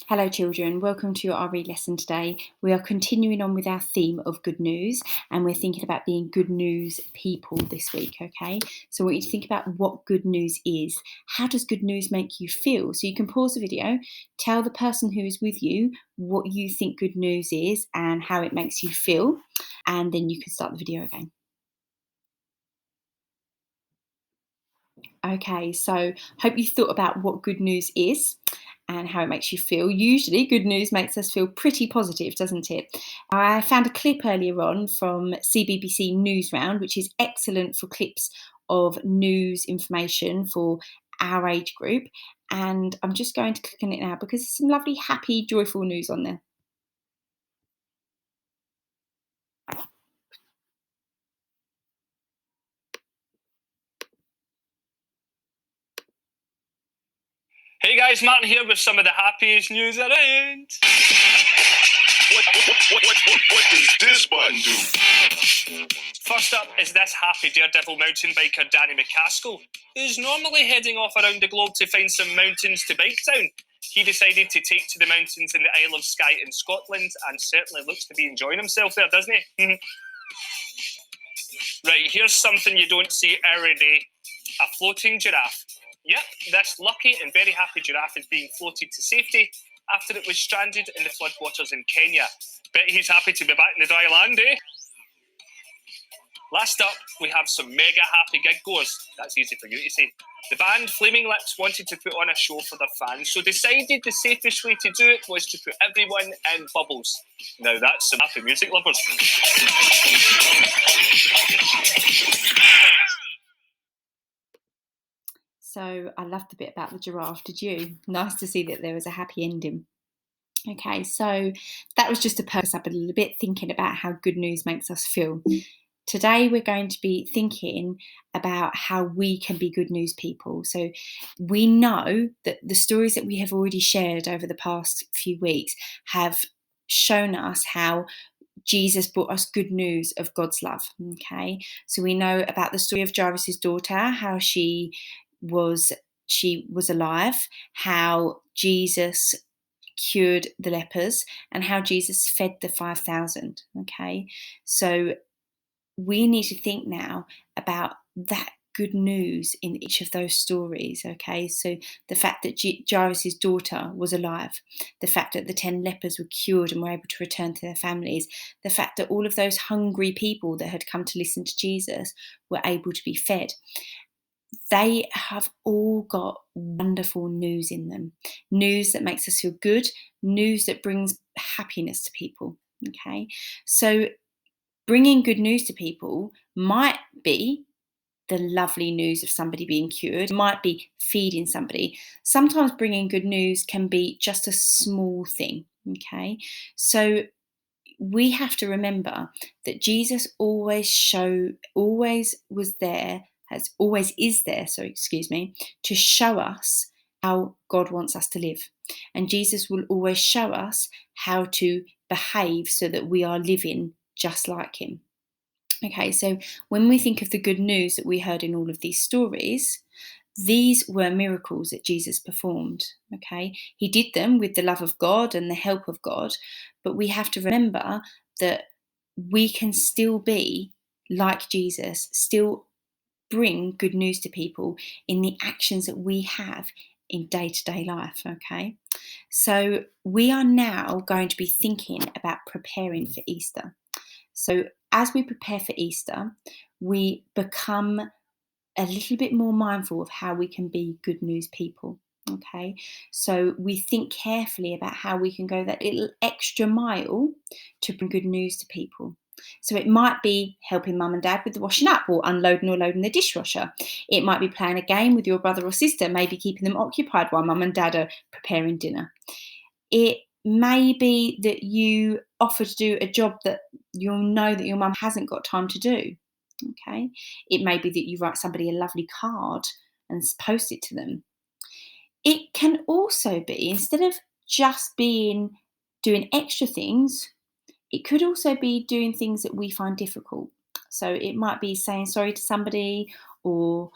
Hello, children. Welcome to our read lesson today. We are continuing on with our theme of good news, and we're thinking about being good news people this week, okay? So I want you to think about what good news is. How does good news make you feel? So you can pause the video, tell the person who is with you what you think good news is and how it makes you feel, and then you can start the video again. Okay, so hope you thought about what good news is and how it makes you feel. Usually, good news makes us feel pretty positive, doesn't it? I found a clip earlier on from CBBC Newsround, which is excellent for clips of news information for our age group. And I'm just going to click on it now because there's some lovely, happy, joyful news on there. Hey guys, Martin here with some of the happiest news around. What does this button do? First up is this happy daredevil mountain biker Danny McCaskill, who's normally heading off around the globe to find some mountains to bike down. He decided to take to the mountains in the Isle of Skye in Scotland and certainly looks to be enjoying himself there, doesn't he? Right, here's something you don't see every day. A floating giraffe. Yep, this lucky and very happy giraffe is being floated to safety after it was stranded in the floodwaters in Kenya. Bet he's happy to be back in the dry land, eh? Last up, we have some mega happy gig goers. That's easy for you to say. The band Flaming Lips wanted to put on a show for their fans, so decided the safest way to do it was to put everyone in bubbles. Now that's some happy music lovers. So I loved the bit about the giraffe, did you? Nice to see that there was a happy ending. Okay, so that was just to perk us up a little bit, thinking about how good news makes us feel. Today, we're going to be thinking about how we can be good news people. So, we know that the stories that we have already shared over the past few weeks have shown us how Jesus brought us good news of God's love. Okay, so we know about the story of Jairus's daughter, how she was alive, how Jesus cured the lepers, and how Jesus fed the 5,000. Okay, so we need to think now about that good news in each of those stories. Okay, so the fact that Jairus's daughter was alive, the fact that the 10 lepers were cured and were able to return to their families, the fact that all of those hungry people that had come to listen to Jesus were able to be fed. They have all got wonderful news in them. News that makes us feel good, news that brings happiness to people. Okay, so bringing good news to people might be the lovely news of somebody being cured, might be feeding somebody. Sometimes bringing good news can be just a small thing. Okay, so we have to remember that Jesus always was there, always is there, to show us how God wants us to live. And Jesus will always show us how to behave so that we are living just like him. Okay, so when we think of the good news that we heard in all of these stories, these were miracles that Jesus performed. Okay, he did them with the love of God and the help of God, but we have to remember that we can still be like Jesus, still bring good news to people in the actions that we have in day-to-day life. Okay, so we are now going to be thinking about preparing for Easter. So as we prepare for Easter, we become a little bit more mindful of how we can be good news people. Okay, so we think carefully about how we can go that little extra mile to bring good news to people. So it might be helping mum and dad with the washing up or unloading or loading the dishwasher. It might be playing a game with your brother or sister, maybe keeping them occupied while mum and dad are preparing dinner. It may be that you offer to do a job that you'll know that your mum hasn't got time to do. Okay, it may be that you write somebody a lovely card and post it to them. It can also be, instead of just being doing extra things, it could also be doing things that we find difficult. So it might be saying sorry to somebody, or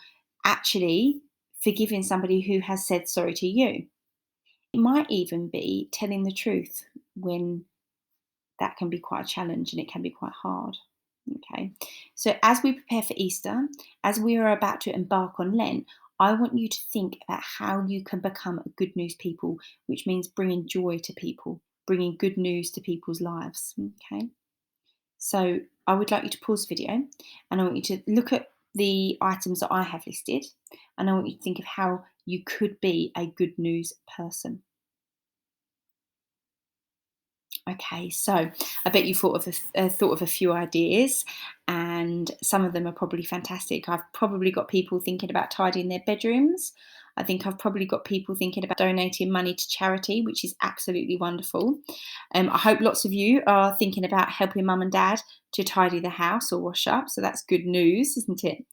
actually forgiving somebody who has said sorry to you. It might even be telling the truth when that can be quite a challenge and it can be quite hard. Okay, so as we prepare for Easter, as we are about to embark on Lent, I want you to think about how you can become a good news people, which means bringing joy to people, bringing good news to people's lives. Okay, so I would like you to pause the video and I want you to look at the items that I have listed and I want you to think of how you could be a good news person. Okay, so I bet you thought of a few ideas, and some of them are probably fantastic. I've probably got people thinking about tidying their bedrooms. I think I've probably got people thinking about donating money to charity, which is absolutely wonderful. I hope lots of you are thinking about helping mum and dad to tidy the house or wash up. So that's good news, isn't it?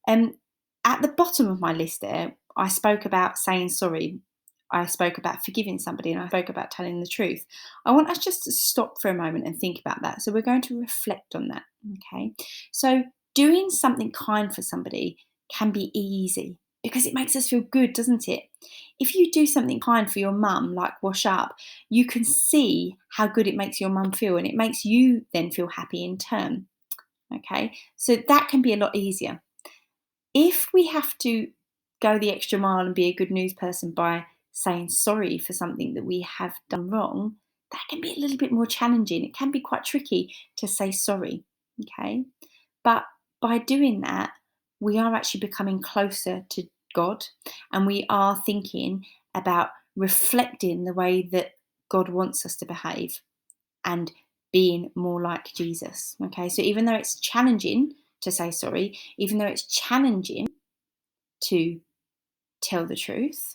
Um, at the bottom of my list there, I spoke about saying sorry. I spoke about forgiving somebody and I spoke about telling the truth. I want us just to stop for a moment and think about that. So we're going to reflect on that. Okay. So doing something kind for somebody can be easy because it makes us feel good, doesn't it? If you do something kind for your mum, like wash up, you can see how good it makes your mum feel and it makes you then feel happy in turn. Okay. So that can be a lot easier. If we have to go the extra mile and be a good news person by saying sorry for something that we have done wrong, that can be a little bit more challenging. It can be quite tricky to say sorry, okay? But by doing that, we are actually becoming closer to God and we are thinking about reflecting the way that God wants us to behave and being more like Jesus, okay? So even though it's challenging to say sorry, even though it's challenging to tell the truth,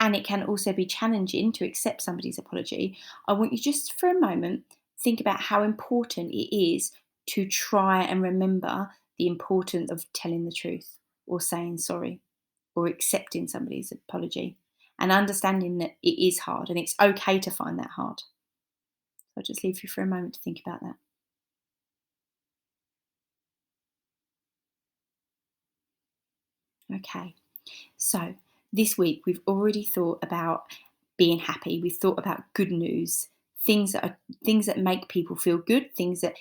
and it can also be challenging to accept somebody's apology, I want you just for a moment think about how important it is to try and remember the importance of telling the truth or saying sorry or accepting somebody's apology and understanding that it is hard and it's okay to find that hard. So I'll just leave you for a moment to think about that. Okay, so this week we've already thought about being happy. We've thought about good news, things that make people feel good, things that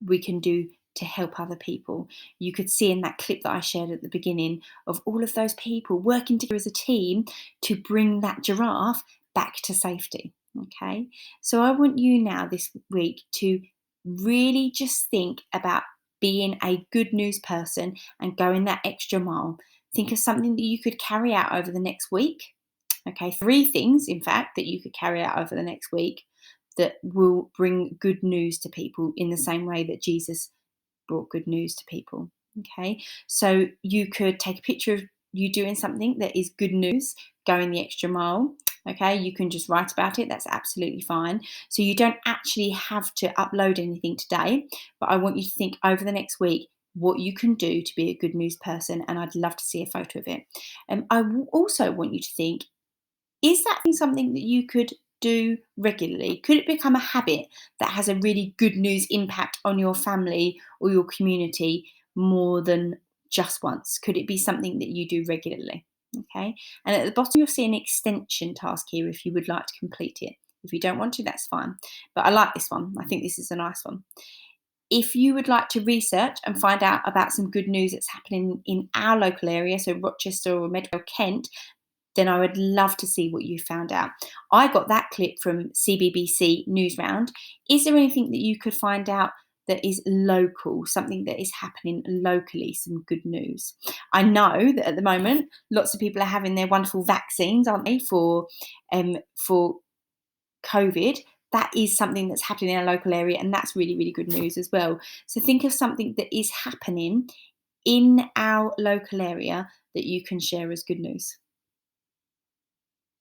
we can do to help other people. You could see in that clip that I shared at the beginning of all of those people working together as a team to bring that giraffe back to safety. Okay, so I want you now this week to really just think about being a good news person and going that extra mile. Think of something that you could carry out over the next week. Okay, 3 things, in fact, that you could carry out over the next week that will bring good news to people in the same way that Jesus brought good news to people. Okay, so you could take a picture of you doing something that is good news, going the extra mile. Okay, you can just write about it, that's absolutely fine. So you don't actually have to upload anything today, but I want you to think over the next week what you can do to be a good news person, and I'd love to see a photo of it. I also want you to think, is that something that you could do regularly? Could it become a habit that has a really good news impact on your family or your community more than just once? Could it be something that you do regularly? Okay. And at the bottom, you'll see an extension task here if you would like to complete it. If you don't want to, that's fine. But I like this one. I think this is a nice one. If you would like to research and find out about some good news that's happening in our local area, so Rochester or Medway, Kent, then I would love to see what you found out. I got that clip from CBBC Newsround. Is there anything that you could find out that is local, something that is happening locally, some good news? I know that at the moment, lots of people are having their wonderful vaccines, aren't they, for COVID. That is something that's happening in our local area, and that's really, really good news as well. So think of something that is happening in our local area that you can share as good news.